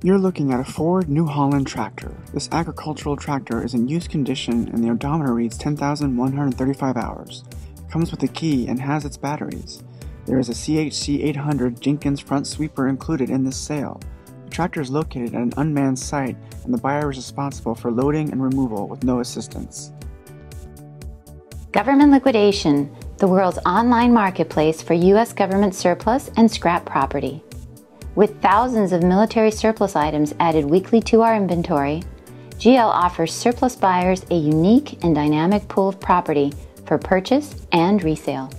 You're looking at a Ford New Holland tractor. This agricultural tractor is in used condition and the odometer reads 10,135 hours. It comes with a key and has its batteries. There is a CHC 800 Jenkins front sweeper included in this sale. The tractor is located at an unmanned site and the buyer is responsible for loading and removal with no assistance. Government Liquidation, the world's online marketplace for U.S. government surplus and scrap property. With thousands of military surplus items added weekly to our inventory, GL offers surplus buyers a unique and dynamic pool of property for purchase and resale.